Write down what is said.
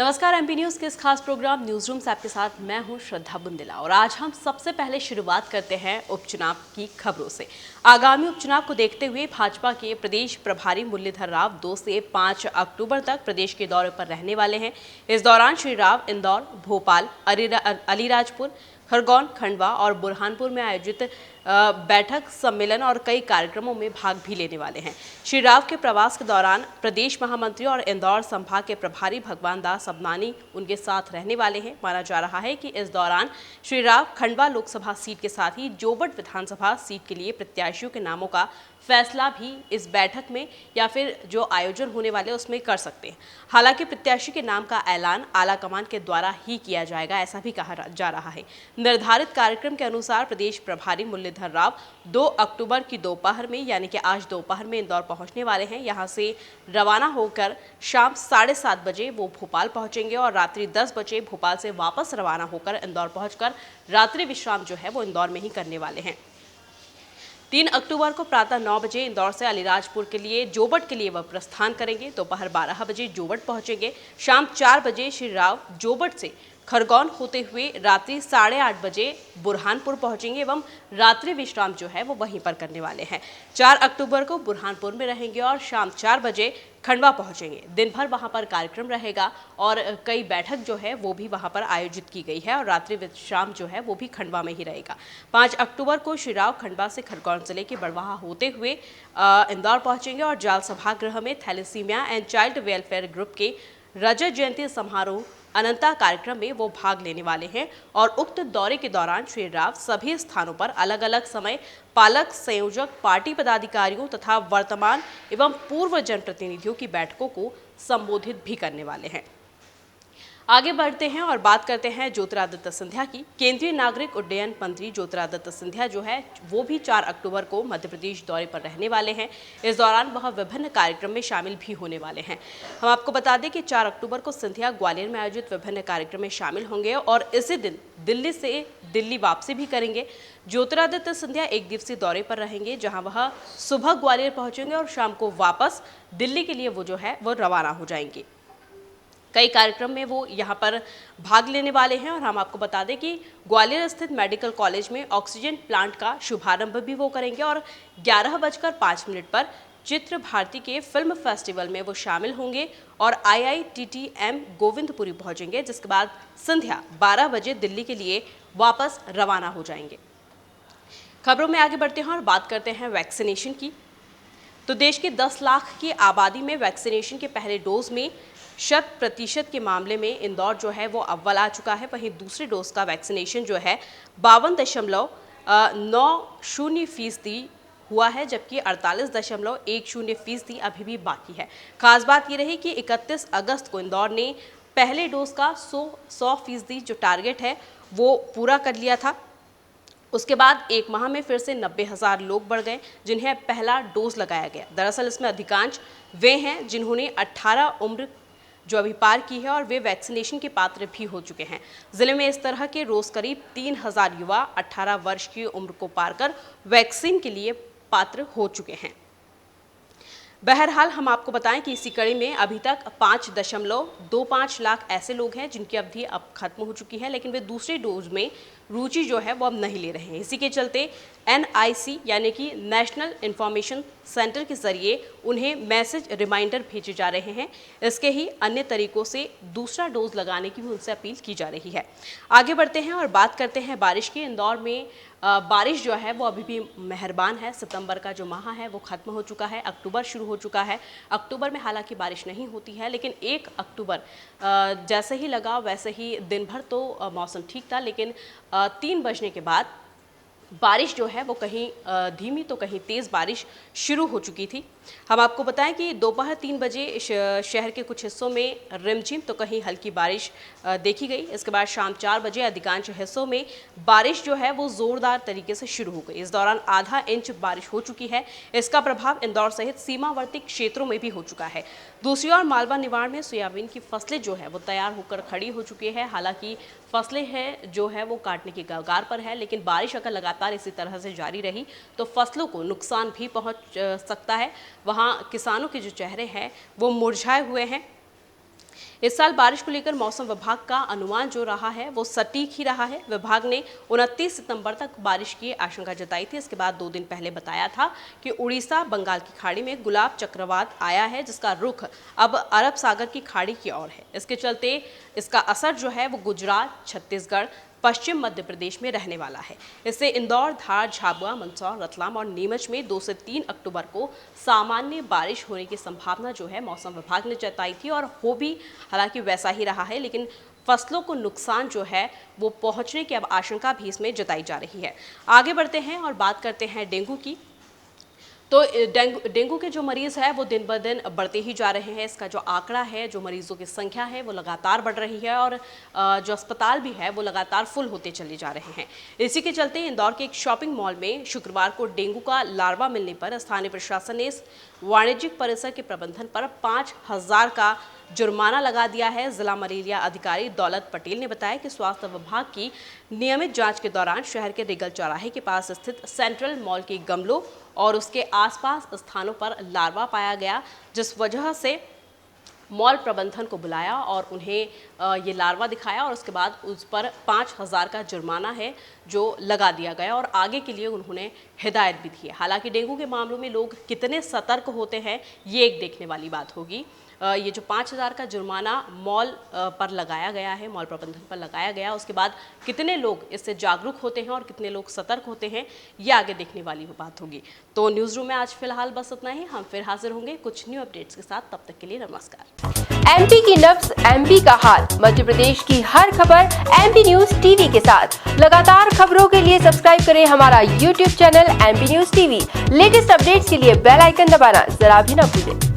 नमस्कार। MP news के इस खास प्रोग्राम न्यूज रूम से आपके साथ मैं हूं श्रद्धा बुंदेला और आज हम सबसे पहले शुरुआत करते हैं उपचुनाव की खबरों से। आगामी उपचुनाव को देखते हुए भाजपा के प्रदेश प्रभारी मुरलीधर राव 2 से 5 अक्टूबर तक प्रदेश के दौरे पर रहने वाले हैं। इस दौरान श्री राव इंदौर, भोपाल, अलीराजपुर, खरगोन, खंडवा और बुरहानपुर में आयोजित बैठक, सम्मेलन और कई कार्यक्रमों में भाग भी लेने वाले हैं। श्री राव के प्रवास के दौरान प्रदेश महामंत्री और इंदौर संभाग के प्रभारी भगवान दास सबनानी उनके साथ रहने वाले हैं। माना जा रहा है कि इस दौरान श्री राव खंडवा लोकसभा सीट के साथ ही जोबट विधानसभा सीट के लिए प्रत्याशियों के नामों का फैसला भी इस बैठक में या फिर जो आयोजन होने वाले उसमें कर सकते हैं। हालांकि प्रत्याशी के नाम का ऐलान आला कमान के द्वारा ही किया जाएगा, ऐसा भी कहा जा रहा है। निर्धारित कार्यक्रम के अनुसार प्रदेश प्रभारी मुरलीधर राव 2 अक्टूबर की दोपहर में यानी कि आज दोपहर में इंदौर पहुंचने वाले हैं। यहां से रवाना होकर शाम 7:30 बजे वो भोपाल पहुंचेंगे और रात्रि 10 बजे भोपाल से वापस रवाना होकर इंदौर पहुंचकर रात्रि विश्राम जो है वो इंदौर में ही करने वाले हैं। 3 अक्टूबर को प्रातः 9 बजे इंदौर से अलीराजपुर के लिए जोबट के लिए वह प्रस्थान करेंगे। दोपहर 12 बजे जोबट पहुंचेंगे। शाम 4 बजे श्री राव जोबट से खरगोन होते हुए रात्रि 8:30 बजे बुरहानपुर पहुंचेंगे एवं रात्रि विश्राम जो है वो वहीं पर करने वाले हैं। 4 अक्टूबर को बुरहानपुर में रहेंगे और शाम 4 बजे खंडवा पहुंचेंगे। दिन भर वहां पर कार्यक्रम रहेगा और कई बैठक जो है वो भी वहां पर आयोजित की गई है और रात्रि विश्राम जो है वो भी खंडवा में ही रहेगा। 5 अक्टूबर को श्री राव खंडवा से खरगोन जिले के बड़वाहा होते हुए इंदौर पहुंचेंगे और जाल सभागृह में thalassemia and child welfare group के रजत जयंती समारोह अनंता कार्यक्रम में वो भाग लेने वाले हैं और उक्त दौरे के दौरान श्री राव सभी स्थानों पर अलग अलग समय पालक, संयोजक, पार्टी पदाधिकारियों तथा वर्तमान एवं पूर्व जनप्रतिनिधियों की बैठकों को संबोधित भी करने वाले हैं। आगे बढ़ते हैं और बात करते हैं ज्योतिरादित्य सिंधिया की। केंद्रीय नागरिक उड्डयन मंत्री ज्योतिरादित्य सिंधिया जो है वो भी 4 अक्टूबर को मध्य प्रदेश दौरे पर रहने वाले हैं। इस दौरान वह विभिन्न कार्यक्रम में शामिल भी होने वाले हैं। हम आपको बता दें कि 4 अक्टूबर को सिंधिया ग्वालियर में आयोजित विभिन्न कार्यक्रम में शामिल होंगे और इसी दिन दिल्ली से दिल्ली वापसी भी करेंगे। ज्योतिरादित्य सिंधिया 1 दिवसीय दौरे पर रहेंगे, जहां वह सुबह ग्वालियर पहुंचेंगे और शाम को वापस दिल्ली के लिए वो जो है वो रवाना हो जाएंगे। कई कार्यक्रम में वो यहाँ पर भाग लेने वाले हैं और हम आपको बता दें कि ग्वालियर स्थित मेडिकल कॉलेज में ऑक्सीजन प्लांट का शुभारंभ भी वो करेंगे और 11:05 पर चित्र भारती के फिल्म फेस्टिवल में वो शामिल होंगे और IITTM गोविंदपुरी पहुंचेंगे, जिसके बाद संध्या 12 बजे दिल्ली के लिए वापस रवाना हो जाएंगे। खबरों में आगे बढ़ते हैं और बात करते हैं वैक्सीनेशन की। तो देश के 10 लाख की आबादी में वैक्सीनेशन के पहले डोज में 100% के मामले में इंदौर जो है वो अव्वल आ चुका है। वहीं दूसरे डोज का वैक्सीनेशन जो है 52.90% हुआ है, जबकि 48.10% अभी भी बाकी है। खास बात ये रही कि 31 अगस्त को इंदौर ने पहले डोज का 100% जो टारगेट है वो पूरा कर लिया था। उसके बाद 1 माह में फिर से 90,000 लोग बढ़ गए जिन्हें पहला डोज लगाया गया। दरअसल इसमें अधिकांश वे हैं जिन्होंने 18 उम्र जो अभी पार की है और वे वैक्सीनेशन के पात्र भी हो चुके हैं। जिले में इस तरह के रोज करीब 3,000 युवा 18 वर्ष की उम्र को पार कर वैक्सीन के लिए पात्र हो चुके हैं। बहरहाल हम आपको बताएं कि इसी कड़ी में अभी तक 5.25 लाख ऐसे लोग हैं जिनकी अवधि अब खत्म हो चुकी है, लेकिन वे दूसरे डोज में रुचि जो है वो अब नहीं ले रहे हैं। इसी के चलते NIC यानी कि नेशनल इंफॉर्मेशन सेंटर के जरिए उन्हें मैसेज रिमाइंडर भेजे जा रहे हैं। इसके ही अन्य तरीकों से दूसरा डोज लगाने की भी उनसे अपील की जा रही है। आगे बढ़ते हैं और बात करते हैं बारिश की। इंदौर में बारिश जो है वो अभी भी मेहरबान है। सितंबर का जो माह है वो खत्म हो चुका है, अक्टूबर शुरू हो चुका है। अक्टूबर में हालांकि बारिश नहीं होती है, लेकिन 1 अक्टूबर जैसे ही लगा वैसे ही दिन भर तो मौसम ठीक था, लेकिन 3 बजने के बाद बारिश जो है वो कहीं धीमी तो कहीं तेज़ बारिश शुरू हो चुकी थी। हम आपको बताएं कि दोपहर 3 बजे शहर के कुछ हिस्सों में रिमझिम तो कहीं हल्की बारिश देखी गई। इसके बाद शाम 4 बजे अधिकांश हिस्सों में बारिश जो है वो ज़ोरदार तरीके से शुरू हो गई। इस दौरान आधा इंच बारिश हो चुकी है। इसका प्रभाव इंदौर सहित सीमावर्ती क्षेत्रों में भी हो चुका है। दूसरी ओर मालवा निवाड़ में सोयाबीन की फसलें जो है वो तैयार होकर खड़ी हो चुकी है। हालांकि फसलें हैं जो है वो काटने की कगार पर है, लेकिन बारिश अगर लगातार इसी तरह से जारी रही तो फसलों को नुकसान भी पहुंच सकता है। वहां किसानों के जो चेहरे हैं वो मुरझाए हुए हैं। इस साल बारिश को लेकर मौसम विभाग का अनुमान जो रहा है वो सटीक ही रहा है। विभाग ने 29 सितंबर तक बारिश की आशंका जताई थी। इसके बाद 2 दिन पहले बताया था कि उड़ीसा बंगाल की खाड़ी में गुलाब चक्रवात आया है, जिसका रुख अब अरब सागर की खाड़ी की ओर है। इसके चलते इसका असर जो है वो गुजरात, छत्तीसगढ़, पश्चिम मध्य प्रदेश में रहने वाला है। इससे इंदौर, धार, झाबुआ, मंदसौर, रतलाम और नीमच में 2 से 3 अक्टूबर को सामान्य बारिश होने की संभावना जो है मौसम विभाग ने जताई थी और हो भी हालांकि वैसा ही रहा है, लेकिन फसलों को नुकसान जो है वो पहुंचने की अब आशंका भी इसमें जताई जा रही है। आगे बढ़ते हैं और बात करते हैं डेंगू की। तो डेंगू के जो मरीज़ है वो दिन ब दिन बढ़ते ही जा रहे हैं। इसका जो आंकड़ा है, जो मरीजों की संख्या है वो लगातार बढ़ रही है और जो अस्पताल भी है वो लगातार फुल होते चले जा रहे हैं। इसी के चलते इंदौर के एक शॉपिंग मॉल में शुक्रवार को डेंगू का लार्वा मिलने पर स्थानीय प्रशासन ने इस वाणिज्यिक परिसर के प्रबंधन पर 5,000 का जुर्माना लगा दिया है। जिला मलेरिया अधिकारी दौलत पटेल ने बताया कि स्वास्थ्य विभाग की नियमित जांच के दौरान शहर के रिगल चौराहे के पास स्थित सेंट्रल मॉल के गमलों और उसके आसपास स्थानों पर लार्वा पाया गया, जिस वजह से मॉल प्रबंधन को बुलाया और उन्हें ये लार्वा दिखाया और उसके बाद उस पर 5,000 का जुर्माना है जो लगा दिया गया और आगे के लिए उन्होंने हिदायत भी दी है। हालांकि डेंगू के मामलों में लोग कितने सतर्क होते हैं ये एक देखने वाली बात होगी। ये जो 5,000 का जुर्माना मॉल पर लगाया गया है, मॉल प्रबंधन पर लगाया गया, उसके बाद कितने लोग इससे जागरूक होते हैं और कितने लोग सतर्क होते हैं ये आगे देखने वाली बात होगी। तो न्यूज़ रूम में आज फिलहाल बस इतना ही। हम फिर हाजिर होंगे कुछ न्यू अपडेट्स के साथ। तब तक के लिए नमस्कार। एमपी की नब्ज, एमपी का हाल, मध्य प्रदेश की हर खबर एमपी न्यूज टीवी के साथ। लगातार खबरों के लिए सब्सक्राइब करें हमारा YouTube channel MP news TV. Latest updates के लिए बेल आइकन दबाना जरा भी न भूलें।